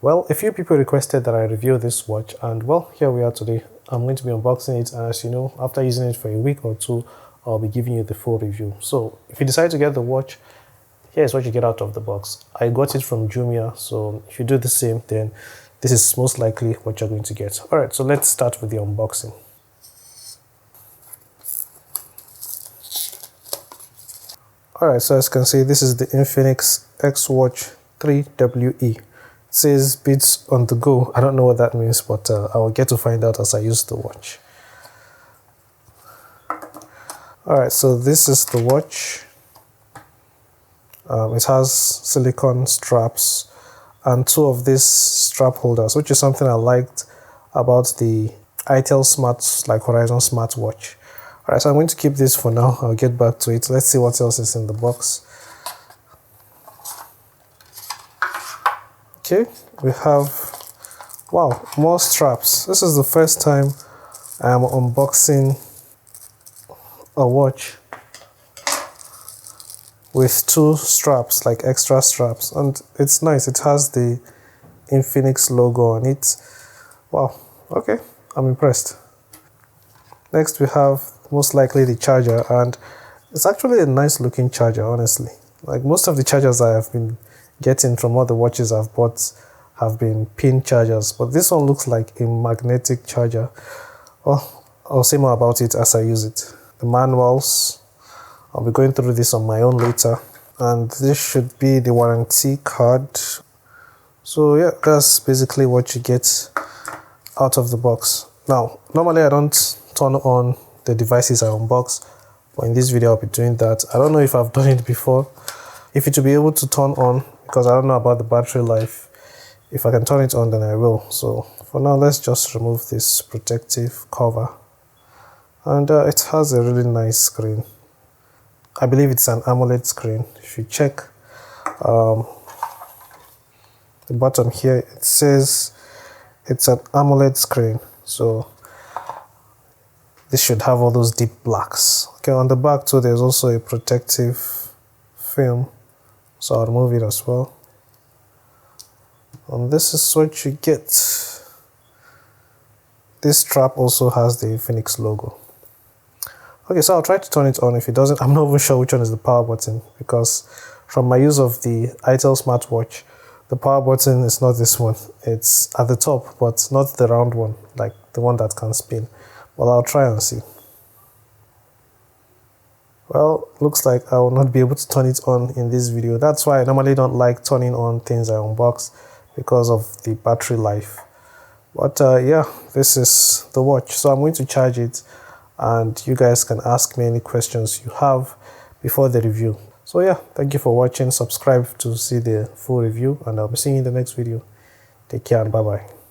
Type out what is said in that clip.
Well, a few people requested that I review this watch, and well, here we are today. I'm going to be unboxing it, and as you know, after using it for a week or two, I'll be giving you the full review. So if you decide to get the watch, here's what you get out of the box. I got it from Jumia, so if you do the same, then this is most likely what you're going to get. Alright, so let's start with the unboxing. Alright, so as you can see, this is the Infinix XWatch 3WE. It says beats on the go. I don't know what that means, but I will get to find out as I use the watch. Alright, so this is the watch. It has silicone straps and two of these strap holders, which is something I liked about the ITEL Smart, like Horizon smartwatch. Alright, so I'm going to keep this for now. I'll get back to it. Let's see what else is in the box. Okay, we have, wow, more straps. This is the first time I am unboxing a watch with two straps, like extra straps, and it's nice. It has the Infinix logo on it. Wow, okay, I'm impressed. Next we have most likely the charger, and it's actually a nice looking charger, honestly. Like most of the chargers I have been getting from all the watches I've bought have been pin chargers, but this one looks like a magnetic charger. Well, I'll say more about it as I use it. The manuals, I'll be going through this on my own later, and this should be the warranty card. So yeah, that's basically what you get out of the box. Now, normally I don't turn on the devices I unbox, but in this video I'll be doing that. I don't know if I've done it before. If it will be able to turn on, because I don't know about the battery life. If I can turn it on, then I will. So for now, let's just remove this protective cover. And it has a really nice screen. I believe it's an AMOLED screen. If you check the bottom here, it says it's an AMOLED screen. So this should have all those deep blacks. Okay, on the back too, there's also a protective film. So I'll remove it as well. And this is what you get. This strap also has the Infinix logo. Okay, so I'll try to turn it on. If it doesn't, I'm not even sure which one is the power button, because from my use of the ITEL smartwatch, the power button is not this one. It's at the top, but not the round one, like the one that can spin. Well, I'll try and see. Well, looks like I will not be able to turn it on in this video. That's why I normally don't like turning on things I unbox, because of the battery life. But yeah, this is the watch. So I'm going to charge it, and you guys can ask me any questions you have before the review. So yeah, thank you for watching. Subscribe to see the full review, and I'll be seeing you in the next video. Take care and bye bye.